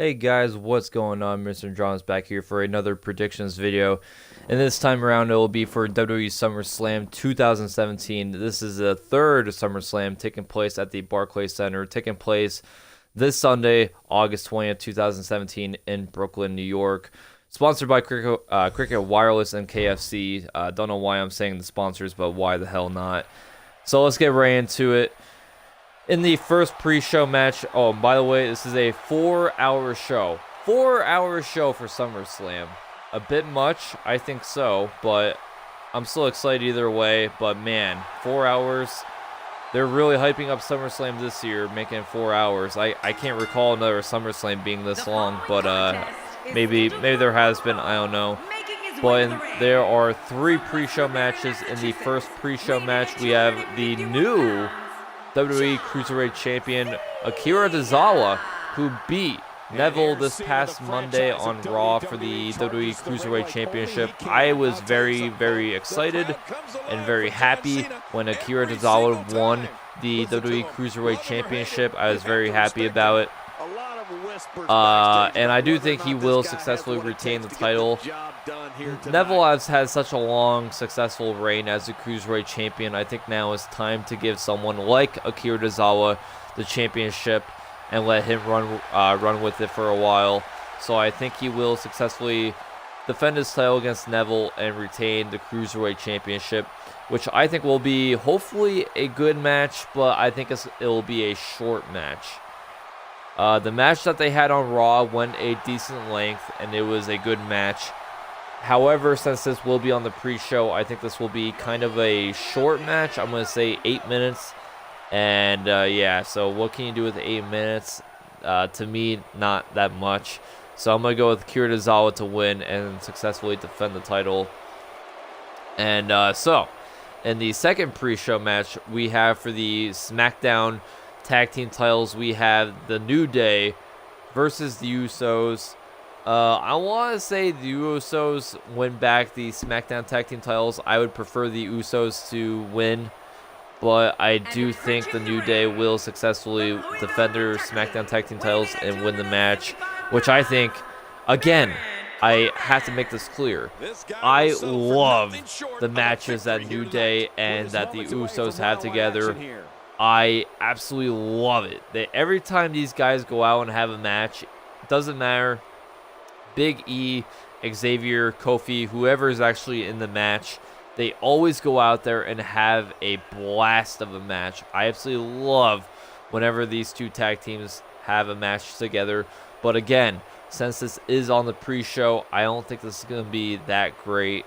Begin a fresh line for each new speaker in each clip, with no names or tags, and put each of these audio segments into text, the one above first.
Hey guys, what's going on? Mr. John's back here for another predictions video, and this time around it will be for WWE SummerSlam 2017. This is the third SummerSlam taking place at the Barclays Center, taking place this Sunday, August 20th, 2017 in Brooklyn, New York. Sponsored by Cricket Wireless and KFC. Don't know why I'm saying the sponsors, but why the hell not? So let's get right into it. In the first pre-show match, oh, by the way, this is a 4-hour show. 4-hour show for SummerSlam. A bit much, I think so, but I'm still excited either way. But man, 4 hours. They're really hyping up SummerSlam this year, making it 4 hours. I can't recall another SummerSlam being this long, but maybe there has been, I don't know. But there are 3 pre-show matches. In the first pre-show match, we have the new WWE Cruiserweight Champion Akira Tozawa, who beat Neville this past Monday on Raw for the WWE Cruiserweight Championship. I was very, very excited and very happy when Akira Tozawa won the WWE Cruiserweight Championship. I was very happy about it. And I do think he will successfully retain the title. Neville has had such a long, successful reign as a Cruiserweight Champion. I think now is time to give someone like Akira Tozawa the championship and let him run with it for a while. So I think he will successfully defend his title against Neville and retain the Cruiserweight Championship, which I think will be hopefully a good match, but I think it will be a short match. The match that they had on Raw went a decent length, and it was a good match. However, since this will be on the pre-show, I think this will be kind of a short match. I'm going to say 8 minutes. And yeah, so what can you do with 8 minutes? To me, not that much. So I'm going to go with Akira Tozawa to win and successfully defend the title. And so, in the second pre-show match, we have for the SmackDown Tag Team titles, we have the New Day versus the Usos. I want to say the Usos win back the SmackDown Tag Team titles. I would prefer the Usos to win, but I do think the New Day will successfully defend their SmackDown Tag Team titles and win the match, which I think, again, I have to make this clear. I love the matches that New Day and that the Usos have together. I absolutely love it. Every time these guys go out and have a match, it doesn't matter. Big E, Xavier, Kofi, whoever is actually in the match, they always go out there and have a blast of a match. I absolutely love whenever these two tag teams have a match together. But again, since this is on the pre-show, I don't think this is going to be that great.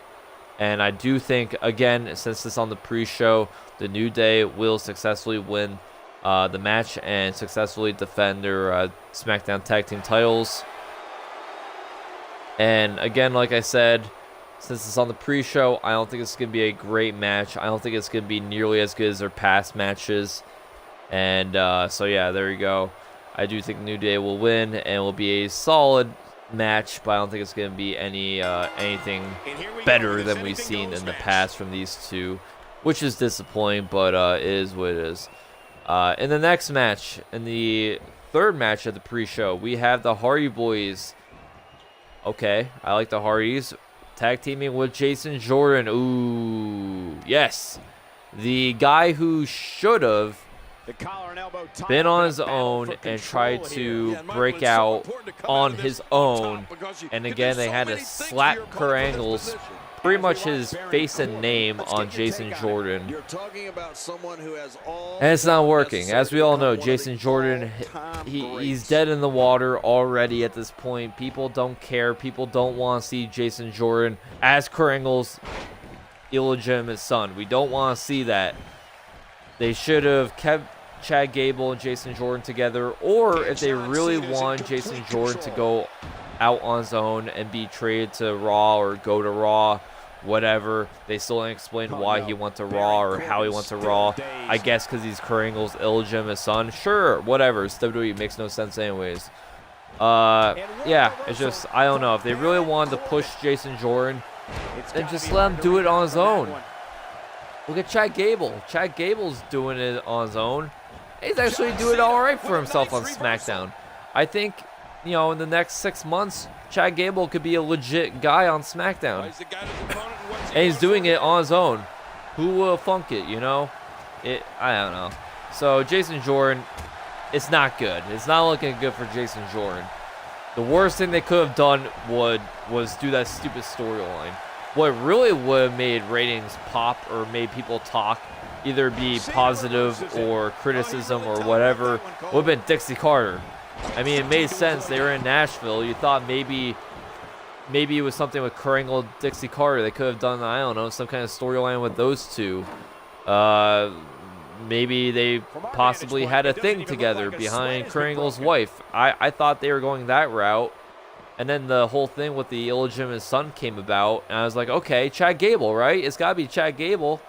And I do think, again, since this is on the pre-show, the New Day will successfully win the match and successfully defend their SmackDown Tag Team titles. And again, like I said, since it's on the pre-show, I don't think it's going to be a great match. I don't think it's going to be nearly as good as their past matches. And so, yeah, there you go. I do think New Day will win and will be a solid match, but I don't think it's going to be anything better than we've seen in the past from these two, which is disappointing, but it is what it is. In the next match, in the third match of the pre-show, we have the Hardy Boys. Okay, I like the Hardys. Tag teaming with Jason Jordan. Ooh, yes. The guy who should have been on his own and tried to break out on his own. And again, they had to slap Kurt Angle's, pretty much his face and name, on Jason Jordan. And it's not working. As we all know, Jason Jordan, he's dead in the water already at this point. People don't care. People don't want to see Jason Jordan as Kurt Angle's illegitimate son. We don't want to see that. They should have kept Chad Gable and Jason Jordan together, or if they really want Jason Jordan to go out on his own and be traded to Raw or go to Raw, whatever, they still didn't explain why he went to Raw or how he went to Raw. I guess because he's Kurt Angle's illegitimate son. Sure, whatever. It's WWE. It makes no sense anyways. Yeah, it's just, I don't know. If they really wanted to push Jason Jordan, then just let him do it on his own. Look at Chad Gable. Chad Gable's doing it on his own. He's actually doing it all right for himself on SmackDown. I think in the next 6 months, Chad Gable could be a legit guy on SmackDown. And he's doing it on his own. Who will funk it, I don't know. So, Jason Jordan, it's not good. It's not looking good for Jason Jordan. The worst thing they could have done was do that stupid storyline. What really would have made ratings pop or made people talk, either be positive or criticism or whatever, would have been Dixie Carter. I mean, it made sense. They were in Nashville. You thought maybe it was something with Kurt Angle, Dixie Carter. They could have done, I don't know, some kind of storyline with those two. Maybe they possibly had a thing together behind Kurt Angle's wife. I thought they were going that route. And then the whole thing with the illegitimate son came about. And I was like, okay, Chad Gable, right? It's got to be Chad Gable,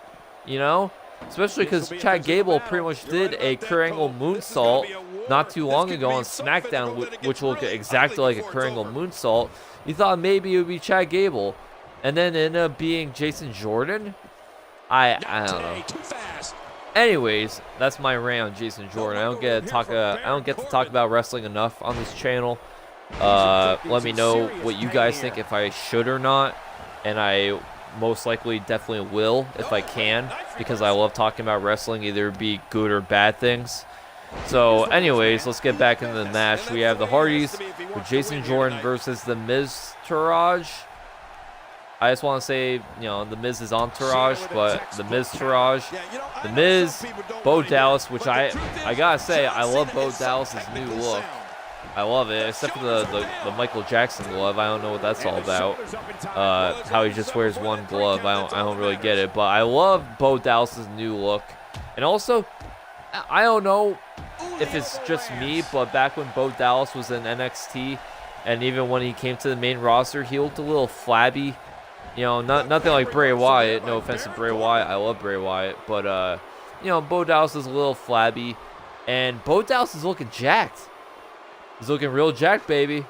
Especially because Chad Gable pretty much did a Kurt Angle moonsault not too long ago on SmackDown, which looked exactly like a Kurt Angle moonsault. You thought maybe it would be Chad Gable. And then it ended up being Jason Jordan? I don't know. Anyways, that's my rant on Jason Jordan. I don't get to talk about wrestling enough on this channel. Let me know what you guys think, if I should or not, and I most likely definitely will if I can, because I love talking about wrestling, either be good or bad things. So anyways, let's get back into the match. We have the Hardys with Jason Jordan versus the Miz Entourage. I just want to say, the Miz is entourage, but the Miz Entourage, the Miz, Bo Dallas, which I gotta say, I love Bo Dallas's new look. I love it, except for the Michael Jackson glove. I don't know what that's all about. How he just wears one glove. I don't really get it, but I love Bo Dallas's new look. And also, I don't know if it's just me, but back when Bo Dallas was in NXT, and even when he came to the main roster, he looked a little flabby. Nothing like Bray Wyatt. No offense to Bray Wyatt. I love Bray Wyatt. But, Bo Dallas is a little flabby. And Bo Dallas is looking jacked. He's looking real jacked, baby.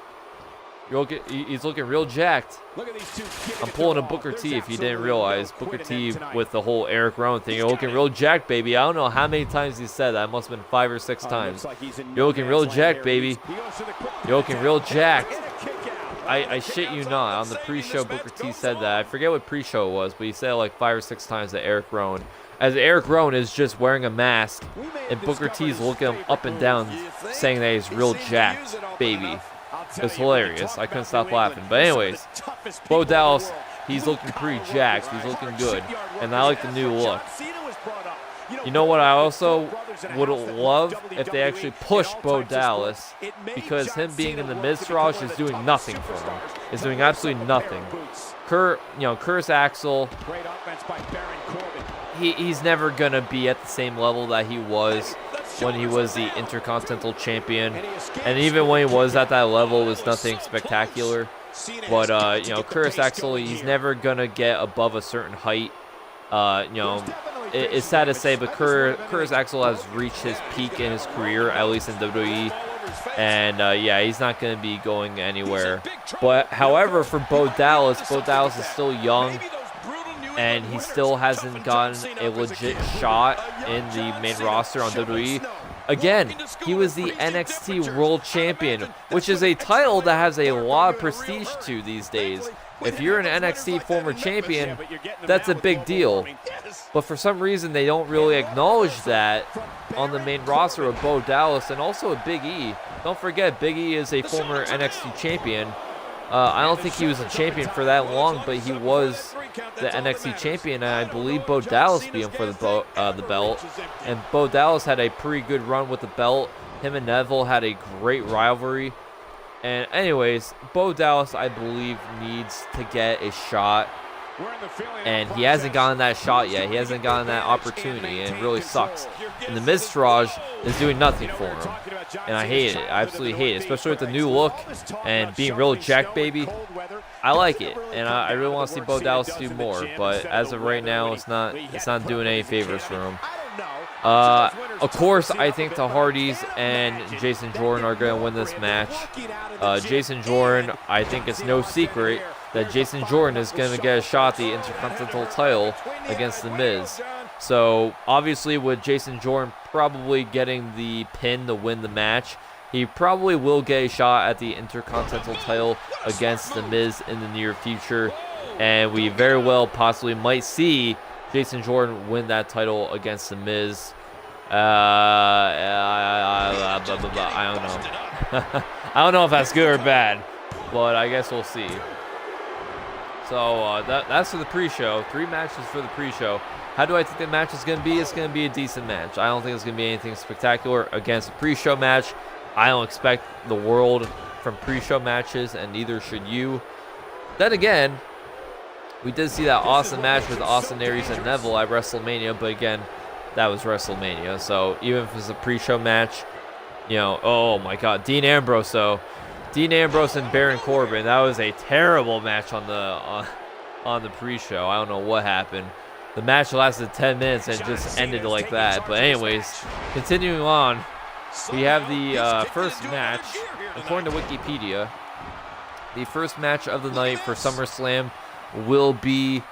He's looking real jacked. I'm pulling a Booker T if you didn't realize. Booker T with the whole Eric Rowan thing. You're looking real jacked, baby. I don't know how many times he said that. It must have been 5 or 6 times. You're looking real jacked, baby. You're looking real jacked. I shit you not. On the pre-show, Booker T said that. I forget what pre-show it was, but he said it like 5 or 6 times to Eric Rowan. As Eric Rowan is just wearing a mask, and Booker T's looking him up and down, saying that he's real jacked, baby. It's hilarious. I couldn't stop laughing. But anyways, Bo Dallas, he's looking pretty jacked. He's looking good. And I like the new look. You know what I also would love? If they actually push Bo Dallas, because him being in the Miz-Entourage is doing nothing for him. Is doing absolutely nothing. Curtis Axel, he's never going to be at the same level that he was when he was the Intercontinental Champion. And even when he was at that level, it was nothing spectacular. But, Curtis Axel, he's never going to get above a certain height. It's sad to say, but Curtis Axel has reached his peak in his career, at least in WWE. And, he's not going to be going anywhere. But, however, for Bo Dallas is still young. And he still hasn't gotten a legit shot in the main roster on WWE. Again, he was the NXT World Champion, which is a title that has a lot of prestige to these days. If you're an NXT former champion, that's a big deal. But for some reason, they don't really acknowledge that on the main roster of Bo Dallas and also with Big E. Don't forget, Big E is a former NXT champion. I don't think he was a champion for that long, but he was the NXT champion, and I believe Bo Dallas beat him for the belt. And Bo Dallas had a pretty good run with the belt. Him and Neville had a great rivalry. And anyways, Bo Dallas, I believe, needs to get a shot. And he hasn't gotten that shot yet. He hasn't gotten that opportunity, and it really sucks. And the Miz-Entourage is doing nothing for him. And I hate it. I absolutely hate it, especially with the new look and being real jacked, baby. I like it, and I really want to see Bo Dallas do more. But as of right now, it's not doing any favors for him. Of course, I think the Hardys and Jason Jordan are going to win this match. Jason Jordan, I think it's no secret that Jason Jordan is going to get a shot at the Intercontinental title against The Miz. So, obviously, with Jason Jordan probably getting the pin to win the match, He probably will get a shot at the Intercontinental title against The Miz in the near future. And we very well possibly might see Jason Jordan win that title against The Miz. I don't know. I don't know if that's good or bad, but I guess we'll see. So that's for the pre-show. 3 matches for the pre-show. How do I think the match is going to be? It's going to be a decent match. I don't think it's going to be anything spectacular against a pre-show match. I don't expect the world from pre-show matches, and neither should you. Then again, we did see that awesome match with Austin Aries and Neville at WrestleMania, but again, that was WrestleMania. So even if it's a pre-show match, you know, oh my God, Dean Ambrose and Baron Corbin, that was a terrible match on the pre-show. I don't know what happened. The match lasted 10 minutes and just ended like that. But anyways, continuing on, we have the first match, according to Wikipedia. The first match of the night for SummerSlam will be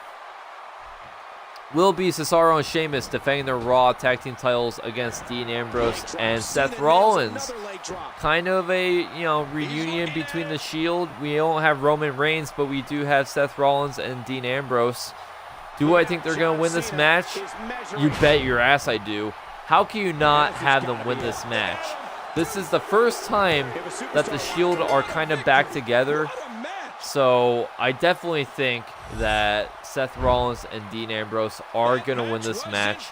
Cesaro and Sheamus defending their Raw Tag Team titles against Dean Ambrose and Seth Rollins. Kind of a, you know, reunion between the Shield. We don't have Roman Reigns, but we do have Seth Rollins and Dean Ambrose. Do I think they're going to win this match? You bet your ass I do. How can you not have them win this match? This is the first time that the Shield are kind of back together. So I definitely think that Seth Rollins and Dean Ambrose are going to win this match.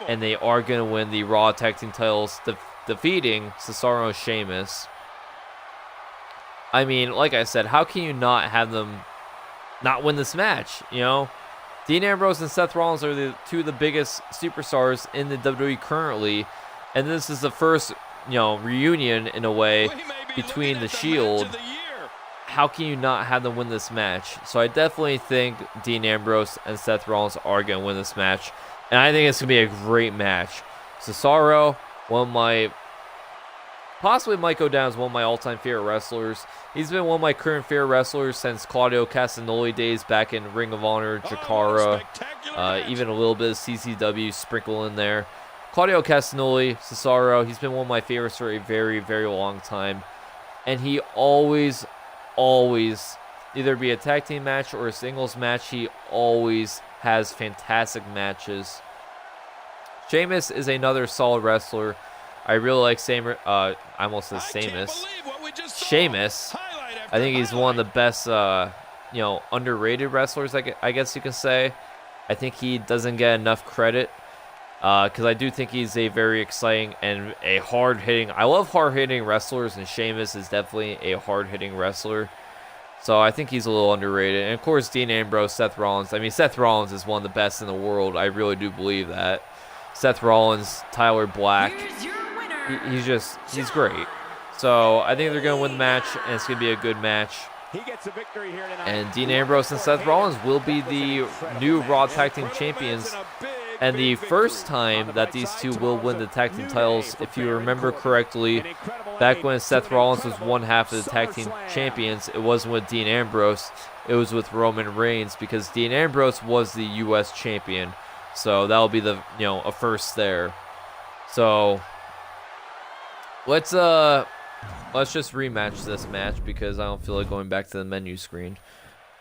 And they are going to win the Raw Tag Team titles, defeating Cesaro and Sheamus. I mean, like I said, how can you not have them not win this match, you know? Dean Ambrose and Seth Rollins are the 2 of the biggest superstars in the WWE currently, and this is the first, you know, reunion in a way between the Shield. How can you not have them win this match? So I definitely think Dean Ambrose and Seth Rollins are going to win this match, and I think it's going to be a great match. Cesaro, possibly might go down as one of my all-time favorite wrestlers. He's been one of my current favorite wrestlers since Claudio Castagnoli days back in Ring of Honor, Jakara, even a little bit of CCW sprinkled in there. Claudio Castagnoli, Cesaro, he's been one of my favorites for a very, very long time. And he always, either be a tag team match or a singles match, he always has fantastic matches. Sheamus is another solid wrestler. I really like Sheamus. I think he's one of the best, you know, underrated wrestlers, I guess you can say. I think he doesn't get enough credit because I do think he's a very exciting and a hard-hitting. I love hard-hitting wrestlers, and Sheamus is definitely a hard-hitting wrestler. So I think he's a little underrated. And of course, Dean Ambrose, Seth Rollins. I mean, Seth Rollins is one of the best in the world. I really do believe that. Seth Rollins, Tyler Black. He's great. So I think they're going to win the match, and it's going to be a good match. And Dean Ambrose and Seth Rollins will be the new Raw Tag Team Champions. And the first time that these 2 will win the Tag Team titles, if you remember correctly, back when Seth Rollins was one half of the Tag Team Champions, it wasn't with Dean Ambrose, it was with Roman Reigns, because Dean Ambrose was the U.S. champion. So that'll be the, you know, a first there. So let's just rematch this match because I don't feel like going back to the menu screen.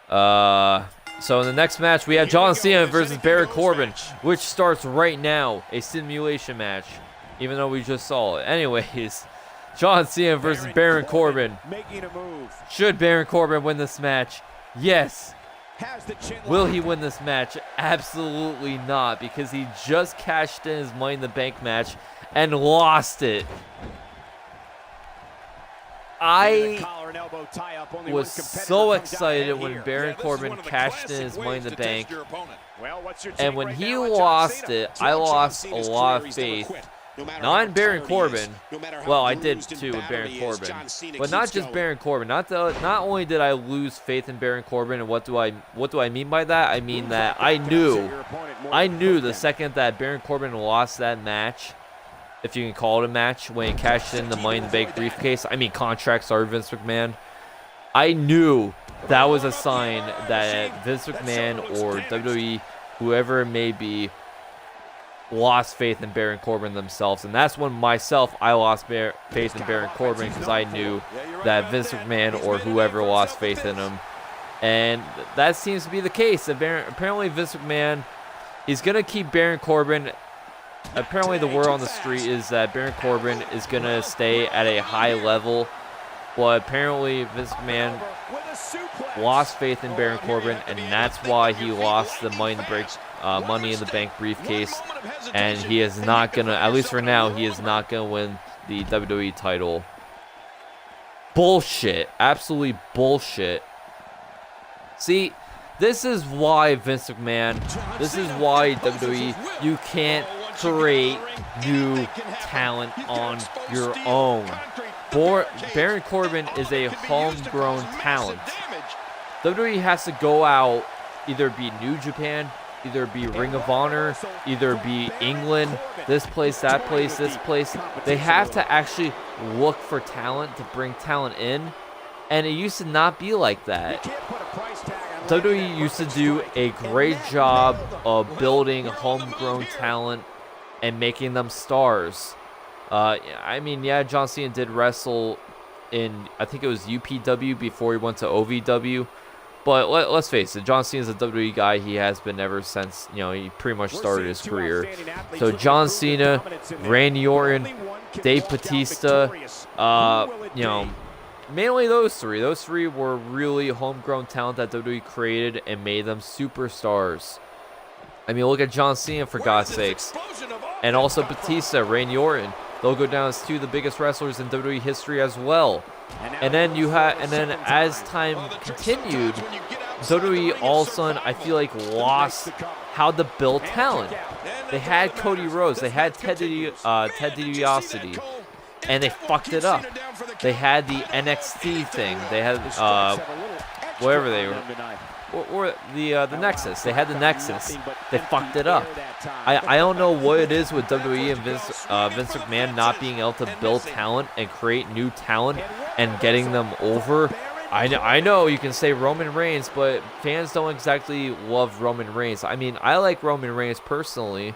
So in the next match, we have John Cena versus Baron Corbin, which starts right now, a simulation match, even though we just saw it. Anyways, John Cena versus Baron Corbin. Should Baron Corbin win this match? Yes. Will he win this match? Absolutely not, because he just cashed in his Money in the Bank match and lost it. I was so excited when Baron Corbin cashed in his Money in the Bank, and when he lost it, I lost a lot of faith. Not in Baron Corbin. Well, I did too with Baron Corbin, but not just Baron Corbin. Not only did I lose faith in Baron Corbin, and what do I mean by that? I mean that I knew the second that Baron Corbin lost that match, if you can call it a match, when he cashed in the Money in the Bank briefcase. I mean contract, sorry, Vince McMahon. I knew that was a sign that Vince McMahon or WWE, whoever it may be, lost faith in Baron Corbin themselves. And that's when I lost faith in Baron Corbin, because I knew that Vince McMahon or whoever lost faith in him. And that seems to be the case. Apparently Vince McMahon, he's going to keep Baron Corbin. Apparently the word on the street is that Baron Corbin is going to stay at a high level. But apparently Vince McMahon lost faith in Baron Corbin, and that's why he lost the Money in the Bank briefcase. And he is not going to, at least for now, he is not going to win the WWE title. Bullshit. Absolutely bullshit. See, this is why Vince McMahon, this is why WWE, you can't create new talent on your own. Baron Corbin is a homegrown talent. WWE has to go out, either be New Japan, either be Ring of Honor, either be England, this place, that place, this place. They have to actually look for talent to bring talent in, and it used to not be like that. WWE used to do a great job of building homegrown talent and making them stars. I mean, yeah, John Cena did wrestle in, I think it was UPW before he went to OVW. But let's face it, John Cena's a WWE guy. He has been ever since, he pretty much started his career. So John Cena, Randy Orton, Dave Bautista, mainly those three. Those three were really homegrown talent that WWE created and made them superstars. I mean, look at John Cena, for God's sakes. And also Batista, Randy Orton. They'll go down as two of the biggest wrestlers in WWE history as well. And then as time continued, WWE all of a sudden, I feel like, lost how to build talent. They had Cody Rhodes, they had Ted DiBiase, and they fucked it up. They had the NXT thing. They had whatever they were. Or the Nexus. They had the Nexus. They fucked it up. I don't know what it is with WWE and Vince McMahon not being able to build talent and create new talent and getting them over. I know you can say Roman Reigns, but fans don't exactly love Roman Reigns. I mean, I like Roman Reigns personally,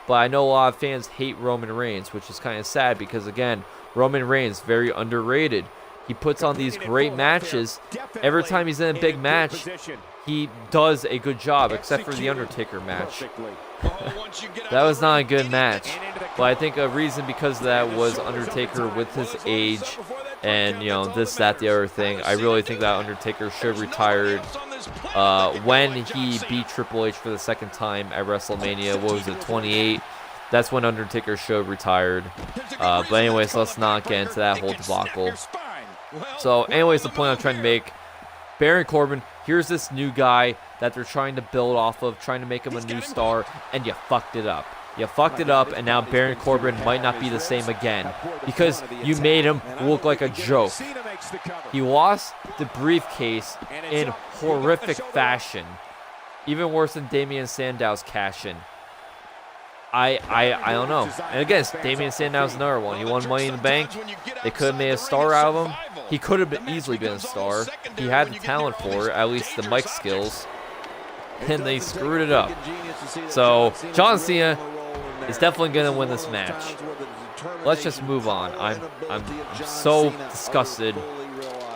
but I know a lot of fans hate Roman Reigns, which is kind of sad because, again, Roman Reigns, very underrated. He puts on these great matches. Every time he's in a big match, he does a good job, except for the Undertaker match. That was not a good match. But I think a reason because of that was Undertaker with his age and, this, that, the other thing. I really think that Undertaker should have retired when he beat Triple H for the second time at WrestleMania. What was it, 28? That's when Undertaker should have retired. But anyways, let's not get into that whole debacle. So anyways, the point I'm trying to make, Baron Corbin, here's this new guy that they're trying to build off of, trying to make him a new star, and you fucked it up. You fucked it up, and now Baron Corbin might not be the same again because you made him look like a joke. He lost the briefcase in horrific fashion, even worse than Damian Sandow's cash-in. I don't know. And again, Damian Sandow's another one. He won Money in the Bank. They could have made a star out of him. He could have easily been a star. He had the talent for it, at least the mic skills. And they screwed it up. So, John Cena is definitely going to win this match. Let's just move on. I'm so disgusted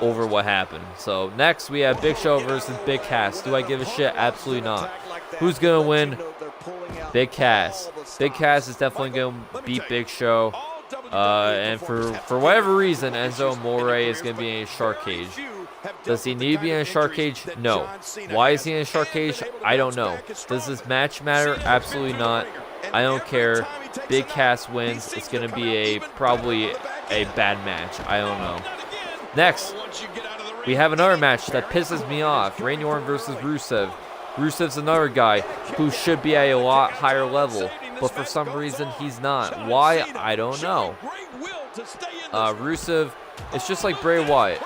over what happened. So, next we have Big Show versus Big Cass. Do I give a shit? Absolutely not. Who's going to win? Big Cass. Big Cass is definitely going to beat Big Show. And for whatever reason, Enzo Amore is going to be in a shark cage. Does he need to be in a shark cage? No. Why is he in a shark cage? I don't know. Does this match matter? Absolutely not. I don't care. Big Cass wins. It's going to be probably a bad match. I don't know. Next, we have another match that pisses me off. Randy Orton versus Rusev. Rusev's another guy who should be at a lot higher level, but for some reason he's not. Why? I don't know. Rusev, it's just like Bray Wyatt.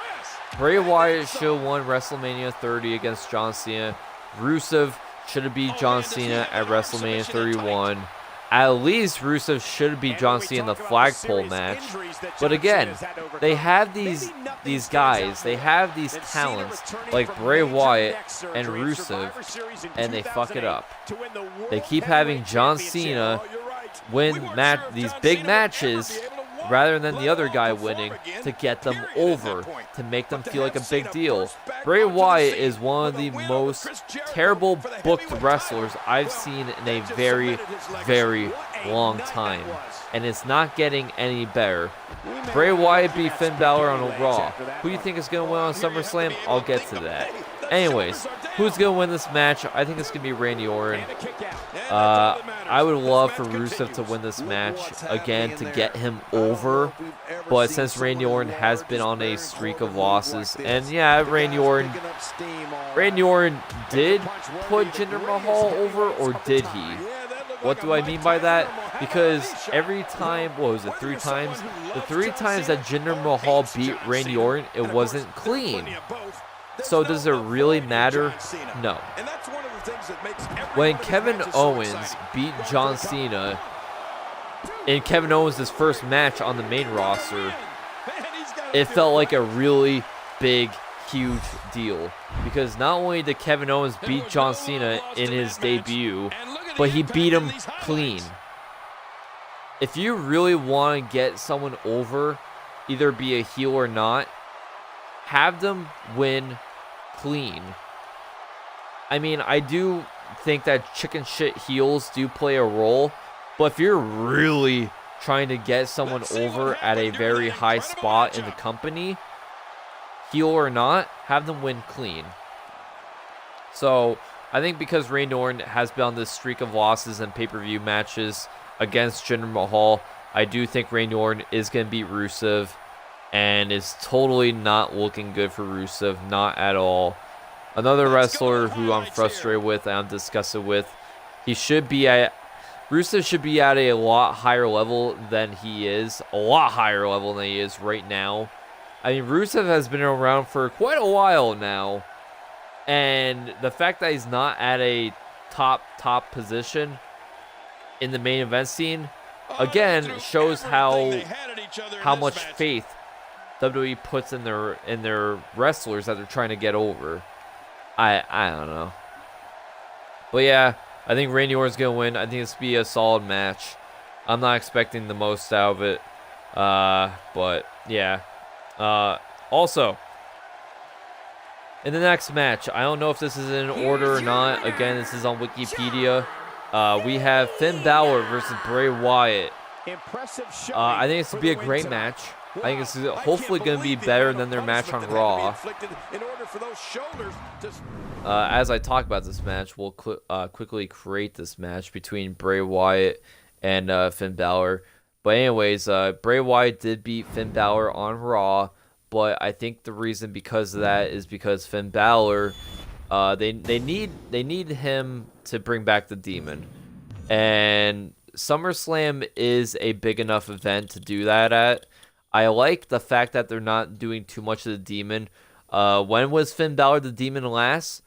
Bray Wyatt should have won WrestleMania 30 against John Cena. Rusev should have beat John Cena at WrestleMania 31. At least Rusev should beat John Cena in the flagpole match. But again, they have these guys, they have these talents like Bray Wyatt and Rusev, and they fuck it up. They keep having John Cena win these big matches rather than the other guy winning to get them over, to make them feel like a big deal. Bray Wyatt is one of the most terrible booked wrestlers I've seen in a very, very long time, and it's not getting any better. Bray Wyatt beat Finn Balor on a Raw. Who do you think is going to win on SummerSlam? I'll get to that. Anyways, who's going to win this match? I think it's going to be Randy Orton. I would love for Rusev to win this match again to get him over, but since Randy Orton has been on a streak of losses, and yeah, Randy Orton did put Jinder Mahal over, or did he? What do I mean by that? Because every time, what was it, 3 times? The 3 times that Jinder Mahal beat Randy Orton, it wasn't clean. So does it really matter? No. When Kevin Owens beat John Cena in Kevin Owens' first match on the main roster, it felt like a really big, huge deal. Because not only did Kevin Owens beat John Cena in his debut, but he beat him clean. If you really want to get someone over, either be a heel or not, have them win clean. I mean, I do think that chicken shit heels do play a role, but if you're really trying to get someone over at a very high spot in the company, heel or not, have them win clean. So I think because Randy Orton has been on this streak of losses and pay-per-view matches against Jinder Mahal, I do think Randy Orton is going to beat Rusev, and is totally not looking good for Rusev, not at all. Another wrestler who I'm frustrated with and I'm disgusted with, Rusev should be at a lot higher level than he is, right now. I mean, Rusev has been around for quite a while now, and the fact that he's not at a top position in the main event scene, again, shows how much faith WWE puts in their wrestlers that they're trying to get over. I don't know. But yeah, I think Randy Orton's going to win. I think it's going to be a solid match. I'm not expecting the most out of it. But yeah. Also, in the next match, I don't know if this is in order or not. Again, this is on Wikipedia. We have Finn Balor versus Bray Wyatt. I think it's going to be a great match. I think it's hopefully going to be better than their match on Raw. As I talk about this match, we'll quickly create this match between Bray Wyatt and Finn Balor. But anyways, Bray Wyatt did beat Finn Balor on Raw, but I think the reason because of that is because Finn Balor, they need him to bring back the Demon, and SummerSlam is a big enough event to do that at. I like the fact that they're not doing too much of the Demon. When was Finn Balor the Demon last?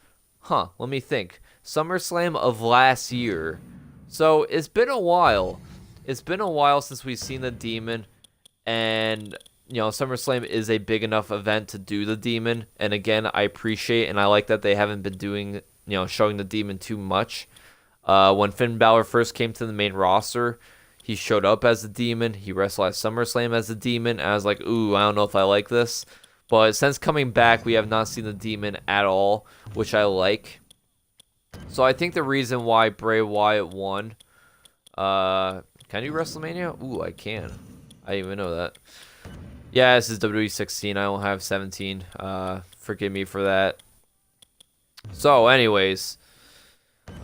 Let me think. SummerSlam of last year. So it's been a while. It's been a while since we've seen the Demon, and SummerSlam is a big enough event to do the Demon. And again, I appreciate and I like that they haven't been doing, showing the Demon too much. When Finn Balor first came to the main roster, he showed up as a Demon. He wrestled at SummerSlam as a Demon. And I was like, ooh, I don't know if I like this. But since coming back, we have not seen the Demon at all, which I like. So I think the reason why Bray Wyatt won... can I do WrestleMania? Ooh, I can. I didn't even know that. Yeah, this is WWE 16. I don't have 17. Forgive me for that. So, anyways,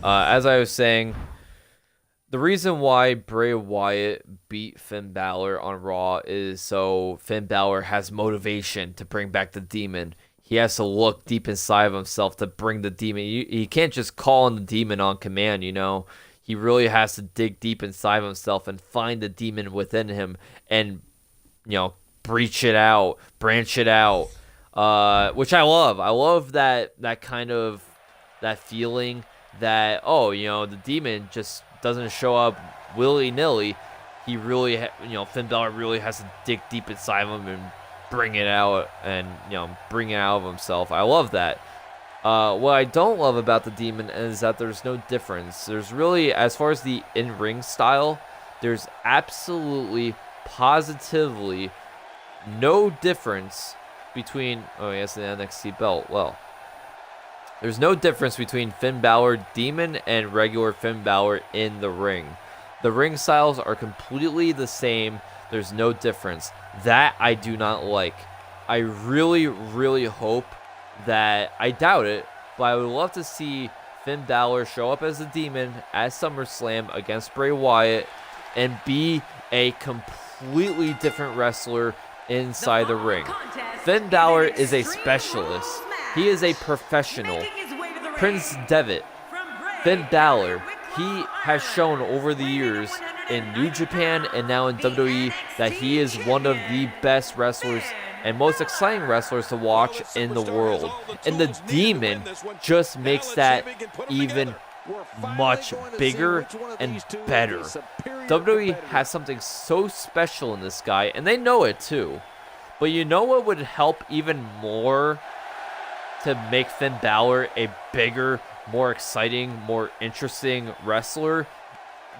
as I was saying, the reason why Bray Wyatt beat Finn Balor on Raw is so Finn Balor has motivation to bring back the Demon. He has to look deep inside of himself to bring the Demon. He can't just call on the Demon on command, He really has to dig deep inside of himself and find the Demon within him and, branch it out, which I love. I love that kind of, that feeling that, the Demon just doesn't show up willy-nilly. He really, Finn Balor really has to dig deep inside of him and bring it out and, bring it out of himself. I love that. What I don't love about the Demon is that there's no difference. There's really, as far as the in-ring style, there's absolutely, positively no difference between, oh, he has the NXT belt. Well, there's no difference between Finn Balor, Demon, and regular Finn Balor in the ring. The ring styles are completely the same. There's no difference. That I do not like. I really, really hope that, I doubt it, but I would love to see Finn Balor show up as a Demon at SummerSlam against Bray Wyatt and be a completely different wrestler inside the ring. Finn Balor is a specialist. He is a professional. Prince Devitt, Finn Balor, he has shown over the years in New Japan and now in WWE that he is one of the best wrestlers and most exciting wrestlers to watch in the world. And the Demon just makes that even much bigger and better. WWE has something so special in this guy, and they know it too. But you know what would help even more to make Finn Balor a bigger, more exciting, more interesting wrestler?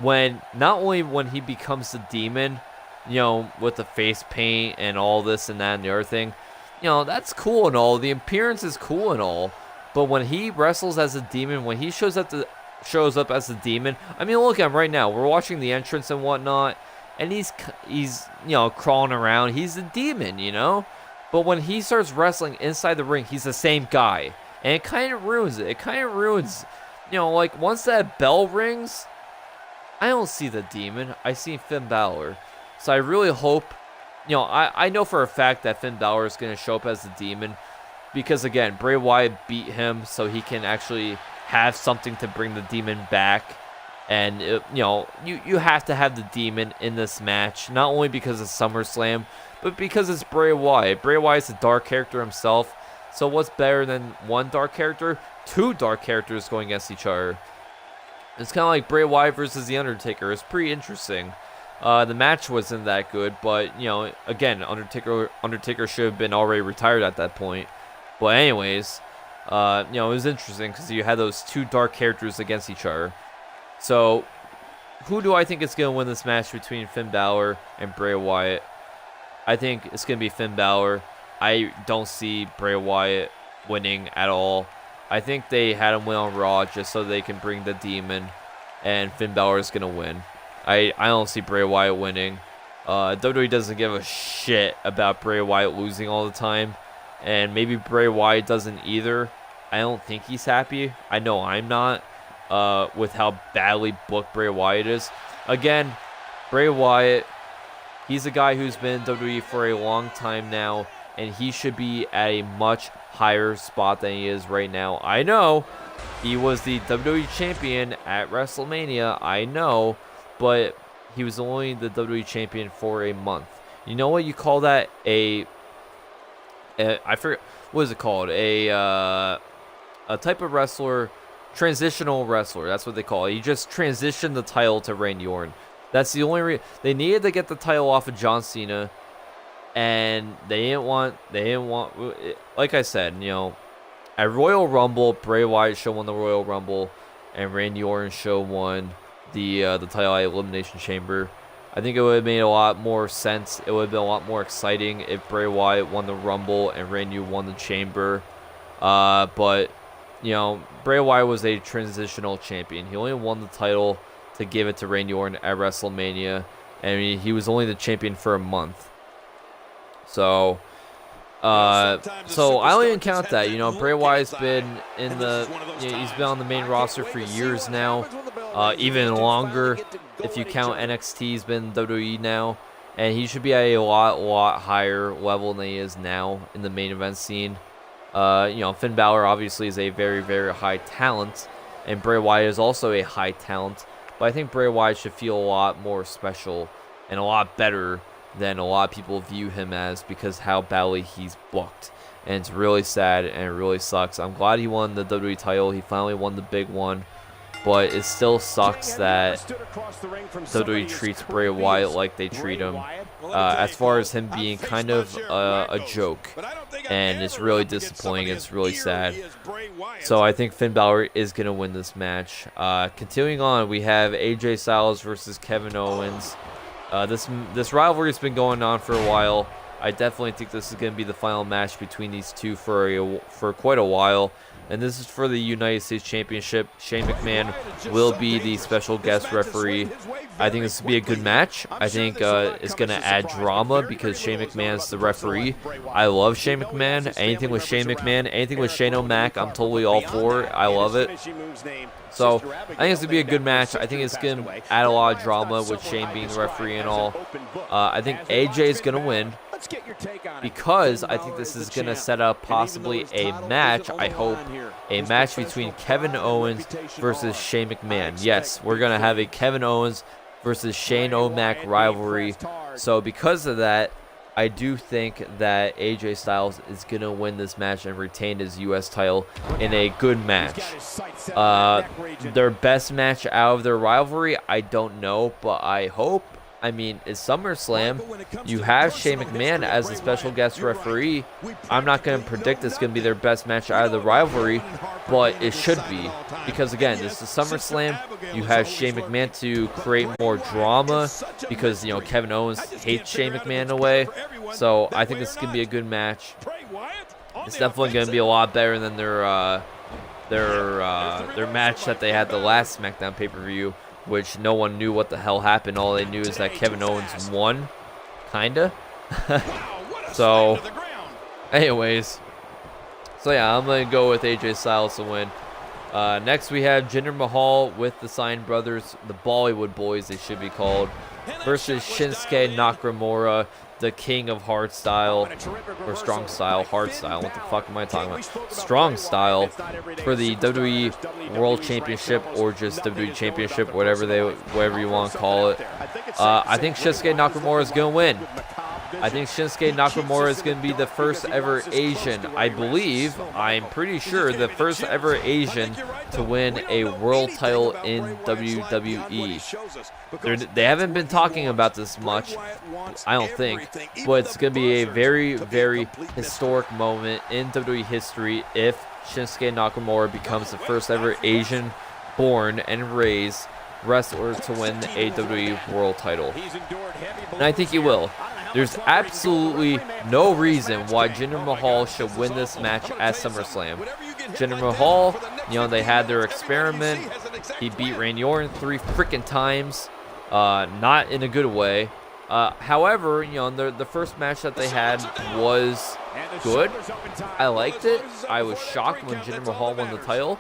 When, not only when he becomes the Demon, you know, with the face paint and all this and that and the other thing, you know, that's cool and all. The appearance is cool and all. But when he wrestles as a Demon, when he shows up as a Demon, I mean, look at him right now. We're watching the entrance and whatnot, and he's you know, crawling around. He's a Demon, you know. But when he starts wrestling inside the ring, he's the same guy, and it kind of ruins it. It kind of ruins, you know, like once that bell rings, I don't see the Demon. I see Finn Balor. So I really hope, you know, I know for a fact that Finn Balor is going to show up as the Demon because, again, Bray Wyatt beat him so he can actually have something to bring the Demon back. And, you know, you have to have the Demon in this match, not only because it's SummerSlam, but because it's Bray Wyatt. Bray Wyatt's a dark character himself, so what's better than one dark character? Two dark characters going against each other. It's kind of like Bray Wyatt versus The Undertaker. It's pretty interesting. The match wasn't that good, but, you know, again, Undertaker should have been already retired at that point. But anyways, you know, it was interesting because you had those two dark characters against each other. So, who do I think is going to win this match between Finn Balor and Bray Wyatt? I think it's going to be Finn Balor. I don't see Bray Wyatt winning at all. I think they had him win on Raw just so they can bring the Demon, and Finn Balor is going to win. I don't see Bray Wyatt winning. WWE doesn't give a shit about Bray Wyatt losing all the time, and maybe Bray Wyatt doesn't either. I don't think he's happy. I know I'm not, with how badly booked Bray Wyatt is. Again, Bray Wyatt, he's a guy who's been in WWE for a long time now, and he should be at a much higher spot than he is right now. I know he was the WWE champion at WrestleMania. I know. But he was only the WWE champion for a month. You know what you call that? I forget, what is it called? A type of wrestler, transitional wrestler. That's what they call it. You just transitioned the title to Randy Orton. That's the only reason. They needed to get the title off of John Cena, and they didn't want, like I said, you know, at Royal Rumble, Bray Wyatt should have won the Royal Rumble, and Randy Orton should have won the title at Elimination Chamber. I think it would have made a lot more sense. It would have been a lot more exciting if Bray Wyatt won the Rumble and Randy won the Chamber. But, you know, Bray Wyatt was a transitional champion. He only won the title to give it to Randy Orton at WrestleMania, and he was only the champion for a month. So I don't even count that. You know, Bray Wyatt's been in the, you know, he's been on the main roster for years now. Even longer if you count NXT. He's been in WWE now, and he should be at a lot higher level than he is now in the main event scene. You know, Finn Balor obviously is a very, very high talent, and Bray Wyatt is also a high talent, but I think Bray Wyatt should feel a lot more special and a lot better than a lot of people view him as, because how badly he's booked. And it's really sad, and it really sucks. I'm glad he won the WWE title. He finally won the big one. But it still sucks that WWE treats Bray Wyatt like they treat him, as far as him being kind of a joke. And it's really disappointing. It's really sad. So I think Finn Balor is going to win this match. Continuing on, we have AJ Styles versus Kevin Owens. This rivalry has been going on for a while. I definitely think this is going to be the final match between these two for quite a while. And this is for the United States Championship. Shane McMahon will be the special guest referee. I think this will be a good match. I think it's going to add drama because Shane McMahon's the referee. I love Shane McMahon. Anything with Shane McMahon, anything with Shane O'Mac, I'm totally all for it. I love it. So I think it's going to be a good match. I think it's going to add a lot of drama with Shane being the referee and all. I think AJ is going to win, because I think this is going to set up possibly a match, I hope, a match between Kevin Owens versus Shane McMahon. Yes, we're going to have a Kevin Owens versus Shane O'Mac rivalry. So because of that, I do think that AJ Styles is going to win this match and retain his U.S. title in a good match. Their best match out of their rivalry, I don't know, but I hope. I mean, it's SummerSlam. You have Shane McMahon as a special guest referee. I'm not going to predict it's going to be their best match out of the rivalry, but it should be. Because, again, this is SummerSlam. You have Shane McMahon to create more drama because, you know, Kevin Owens hates Shane McMahon in a way. So I think this is going to be a good match. It's definitely going to be a lot better than their match that they had the last SmackDown pay-per-view, which no one knew what the hell happened. All they knew is that Kevin Owens won, kinda. So, anyways. So yeah, I'm going to go with AJ Styles to win. Next we have Jinder Mahal with the Sign Brothers, the Bollywood Boys they should be called, versus Shinsuke Nakamura, the king of hardstyle, or strong style, hardstyle, what the fuck am I talking about? Strong style, for the WWE World Championship, or just WWE Championship, whatever you want to call it. I think Shinsuke Nakamura is going to win. I think Shinsuke Nakamura is going to be the first ever Asian, I'm pretty sure, the first ever Asian to win a world title in WWE. They haven't been talking about this much, I don't think, but it's going to be a very, very historic moment in WWE history if Shinsuke Nakamura becomes the first ever Asian born and raised wrestler to win the WWE world title. And I think he will. There's absolutely no reason why Jinder Mahal should win this match at SummerSlam. Jinder Mahal, you know, they had their experiment. He beat Randy Orton 3 freaking times, not in a good way. However, you know, the first match that they had was good. I liked it. I was shocked when Jinder Mahal won the title.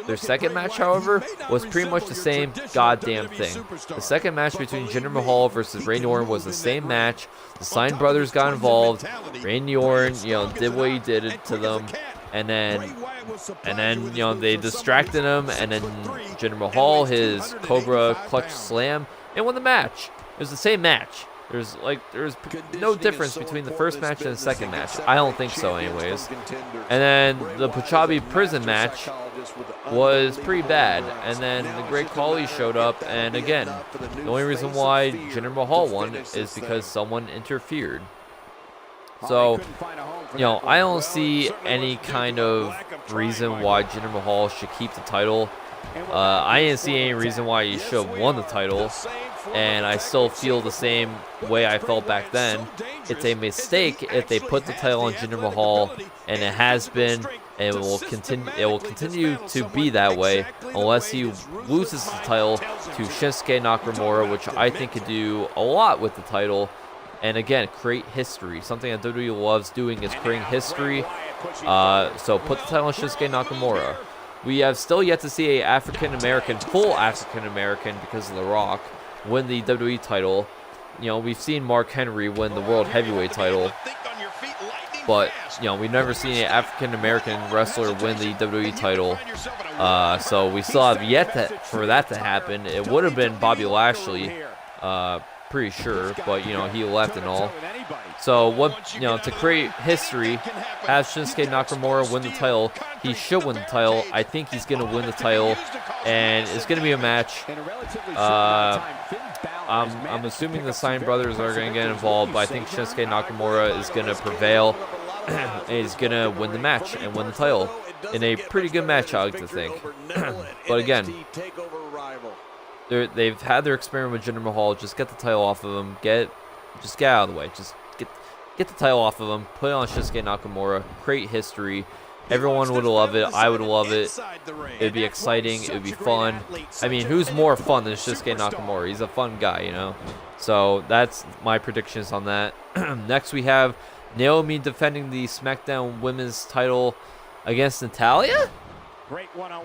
Their second match, however, was pretty much the same goddamn thing. The second match between Jinder Mahal versus Randy Orton was the same match. The Sign Brothers got involved. Randy Orton, you know, did what he did to them. And then, you know, they distracted him. And then Jinder Mahal, his Cobra Clutch Slam, and won the match. It was the same match. There's no difference between the first match and the second match. I don't think so anyways. And then the Punjabi prison match was pretty bad. And then the Great Khali showed up, and again, the only reason why Jinder Mahal won is because someone interfered. So, you know, I don't see any kind of reason why Jinder Mahal should keep the title. I didn't see any reason why he should have won the title, and I still feel the same way I felt back then. It's a mistake if they put the title on Jinder Mahal, and it has been, and it will continue to be that way unless he loses the title to Shinsuke Nakamura, which I think could do a lot with the title, and again, create history. Something that WWE loves doing is creating history. So put the title on Shinsuke Nakamura. We have still yet to see a full African American, because of The Rock, win the WWE title. You know, we've seen Mark Henry win the World Heavyweight title, but, you know, we've never seen an African American wrestler win the WWE title. So we still have yet for that to happen. It would have been Bobby Lashley, pretty sure, but, you know, he left and all. So what, you know, to create history, have Shinsuke Nakamura win the title. He should win the title. I think he's going to win the title, and it's going to be a match. I'm assuming the Sign Brothers are going to get involved, but I think Shinsuke Nakamura is going to prevail, and he's going to win the match and win the title. in a pretty good match, I like to think. But again, they've had their experiment with Jinder Mahal. Just get the title off of him. Just get out of the way. Just get the title off of him. Put it on Shinsuke Nakamura. Create history. Everyone would love it. I would love it. It'd be exciting. It would be fun. I mean, who's more fun than Shinsuke Nakamura? He's a fun guy, you know? So that's my predictions on that. Next, we have Naomi defending the SmackDown Women's title against Natalya?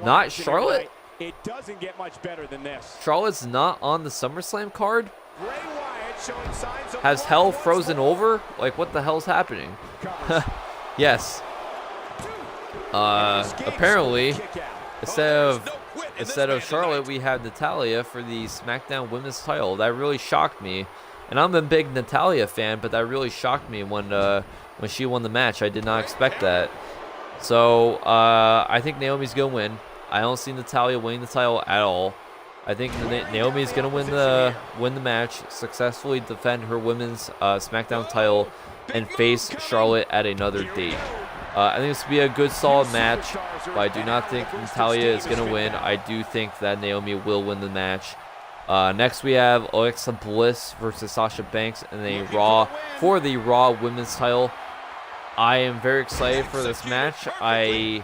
Not Charlotte?
It doesn't get much better than this.
Charlotte's not on the SummerSlam card? Has hell frozen over? Like, what the hell's happening? Yes. Apparently, instead of Charlotte, we have Natalya for the SmackDown Women's title. That really shocked me, and I'm a big Natalya fan, but that really shocked me when she won the match. I did not expect that. So I think Naomi's gonna win. I don't see Natalya winning the title at all. I think Naomi's gonna win the match, successfully defend her women's SmackDown title, and face Charlotte at another date. I think this will be a good, solid match, but I do not think Natalya is going to win. I do think that Naomi will win the match. Next, we have Alexa Bliss versus Sasha Banks in a Raw for the Raw Women's title. I am very excited for this match. I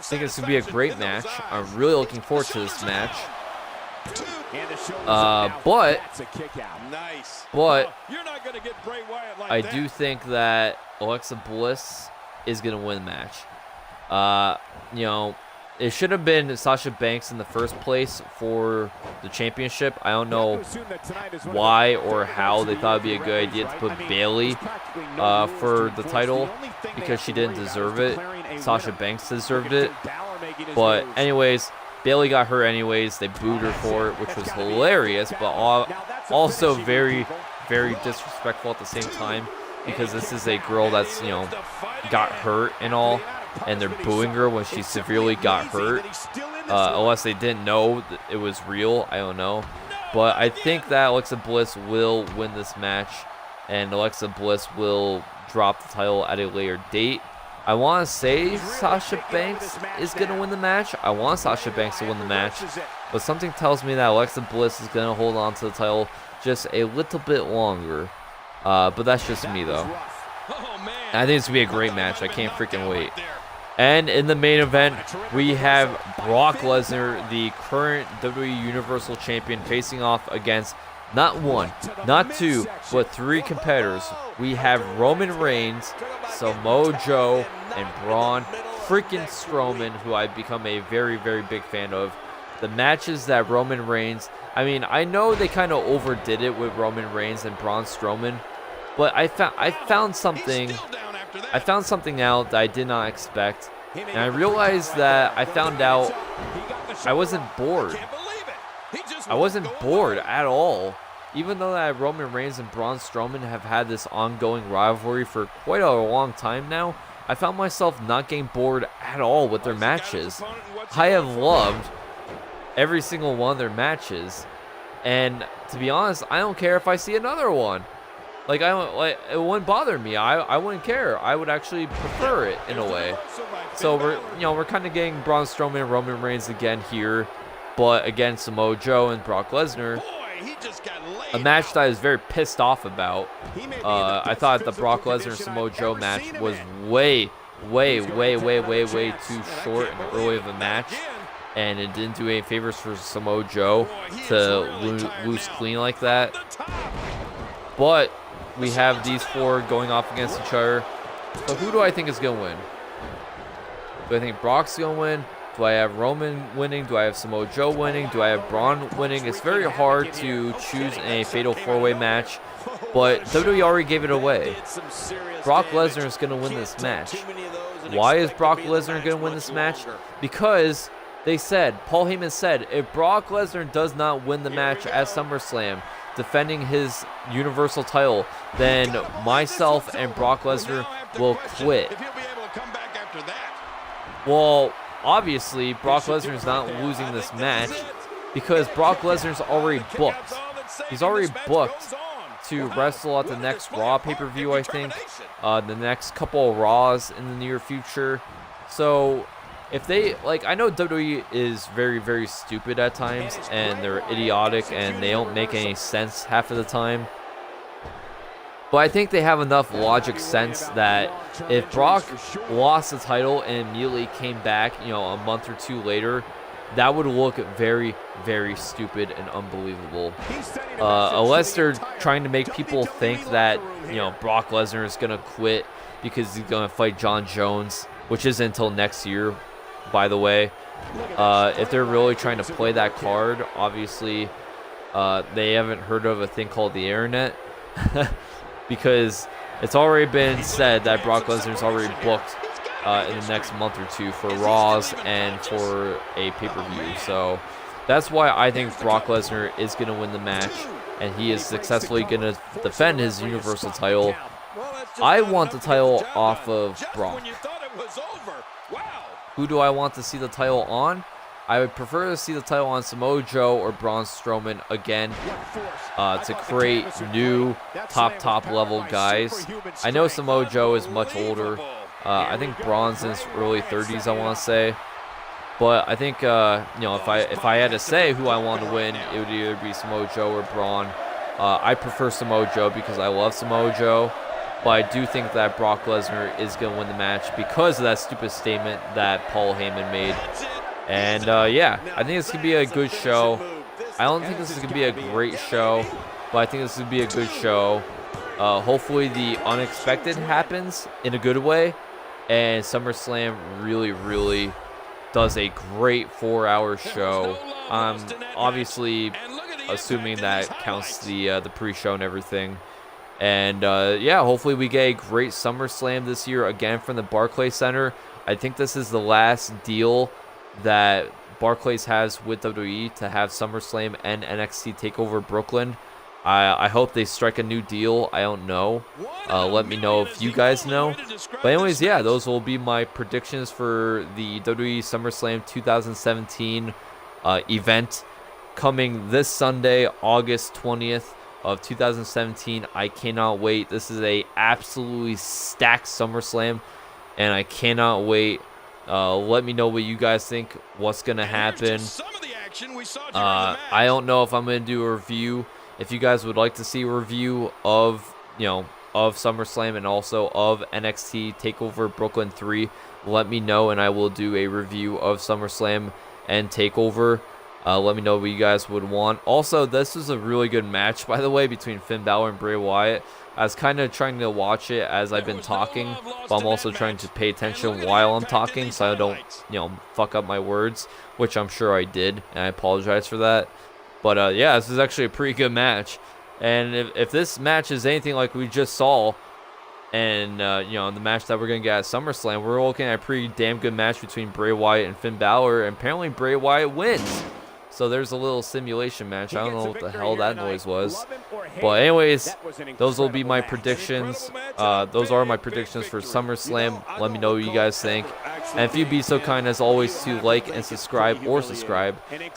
think it's going to be a great match. I'm really looking forward to this match. But I do think that Alexa Bliss is going to win the match. You know, it should have been Sasha Banks in the first place for the championship. I don't know why or how they thought it'd be a good idea to put Bayley for the title, because she didn't deserve it. Sasha Banks deserved it. But anyways, Bayley got hurt anyways. They booed her for it, which was hilarious, but also very, very disrespectful at the same time, because this is a girl that's, you know, got hurt and all, and they're booing her when she severely got hurt, unless they didn't know that it was real. I don't know, but I think that Alexa Bliss will win this match, and Alexa Bliss will drop the title at a later date. I want to say Sasha Banks is going to win the match. I want Sasha Banks to win the match, but something tells me that Alexa Bliss is going to hold on to the title just a little bit longer. But that's just me, though. And I think it's going to be a great match. I can't freaking wait. And in the main event, we have Brock Lesnar, the current WWE Universal Champion, facing off against not one, not two, but three competitors. We have Roman Reigns, Samoa Joe, and Braun freaking Strowman, who I've become a very, very big fan of. The matches that Roman Reigns, I mean, I know they kind of overdid it with Roman Reigns and Braun Strowman, but I found something out that I did not expect, and I realized that I found out I wasn't bored. I wasn't bored at all. Even though that Roman Reigns and Braun Strowman have had this ongoing rivalry for quite a long time now, I found myself not getting bored at all with their matches. I have loved every single one of their matches, and to be honest, I don't care if I see another one. Like, it wouldn't bother me. I wouldn't care. I would actually prefer it in a way. So we're kind of getting Braun Strowman and Roman Reigns again here, but again, Samoa Joe and Brock Lesnar. A match that I was very pissed off about. I thought the Brock Lesnar and Samoa Joe match was way too short and early of a match, and it didn't do any favors for Samoa Joe to lose clean like that. But we have these four going off against each other. So who do I think is going to win? Do I think Brock's going to win? Do I have Roman winning? Do I have Samoa Joe winning? Do I have Braun winning? It's very hard to choose in a fatal four-way match, but WWE already gave it away. Brock Lesnar is going to win this match. Why is Brock Lesnar going to win this match? Because they said, Paul Heyman said, if Brock Lesnar does not win the match at SummerSlam, defending his Universal title, then myself and Brock Lesnar will quit. Well, obviously, Brock Lesnar is not losing this match because Brock Lesnar's already booked. He's already booked to wrestle at the next Raw pay-per-view, I think. The next couple of Raws in the near future. So if they, like, I know WWE is very, very stupid at times, and they're idiotic, and they don't make any sense half of the time. But I think they have enough logic sense that if Brock lost the title and immediately came back, you know, a month or two later, that would look very, very stupid and unbelievable. Unless they're trying to make people think that, you know, Brock Lesnar is going to quit because he's going to fight John Jones, which isn't until next year, by the way. If they're really trying to play that card, obviously they haven't heard of a thing called the internet. Because it's already been said that Brock Lesnar's already booked in the next month or two for Raws and for a pay-per-view. So that's why I think Brock Lesnar is going to win the match, and he is successfully going to defend his Universal title. I want the title off of Brock. Who do I want to see the title on? I would prefer to see the title on Samoa Joe or Braun Strowman again to create new top level guys. I know Samoa Joe is much older. I think Braun's in his early 30s, I want to say. But I think, you know, if I had to say who I want to win, it would either be Samoa Joe or Braun. I prefer Samoa Joe because I love Samoa Joe. But I do think that Brock Lesnar is going to win the match because of that stupid statement that Paul Heyman made. And, yeah, I think this could be a good show. I don't think this is going to be a great show, but I think this is going to be a good show. Hopefully the unexpected happens in a good way, and SummerSlam really, really does a great 4-hour show. Obviously, assuming that counts the pre-show and everything. And, yeah, hopefully we get a great SummerSlam this year, again, from the Barclays Center. I think this is the last deal that Barclays has with WWE to have SummerSlam and NXT TakeOver Brooklyn. I hope they strike a new deal. I don't know. Let me know if you guys know. But anyways, yeah, those will be my predictions for the WWE SummerSlam 2017 event coming this Sunday, August 20th of 2017. I cannot wait. This is a absolutely stacked SummerSlam, and I cannot wait. Let me know what you guys think, what's going to happen. I don't know if I'm going to do a review. If you guys would like to see a review of, you know, of SummerSlam and also of NXT TakeOver Brooklyn 3, let me know, and I will do a review of SummerSlam and TakeOver. Let me know what you guys would want. Also, this was a really good match, by the way, between Finn Balor and Bray Wyatt. I was kind of trying to watch it as I've been talking, but I'm also trying to pay attention while I'm talking so I don't, you know, fuck up my words, which I'm sure I did, and I apologize for that. But, yeah, this is actually a pretty good match. And if this match is anything like we just saw, and, you know, the match that we're going to get at SummerSlam, we're looking at a pretty damn good match between Bray Wyatt and Finn Balor, and apparently Bray Wyatt wins. So there's a little simulation match. I don't know what the hell that noise was. But anyways, those will be my predictions. Those are my predictions for SummerSlam. Let me know what you guys think. And if you'd be so kind as always to like and subscribe to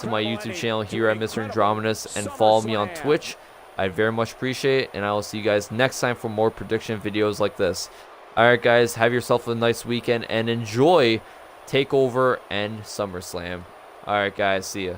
my YouTube channel here at Mr. Andromedus and follow me on Twitch, I'd very much appreciate it. And I will see you guys next time for more prediction videos like this. Alright guys, have yourself a nice weekend and enjoy TakeOver and SummerSlam. Alright guys, see ya.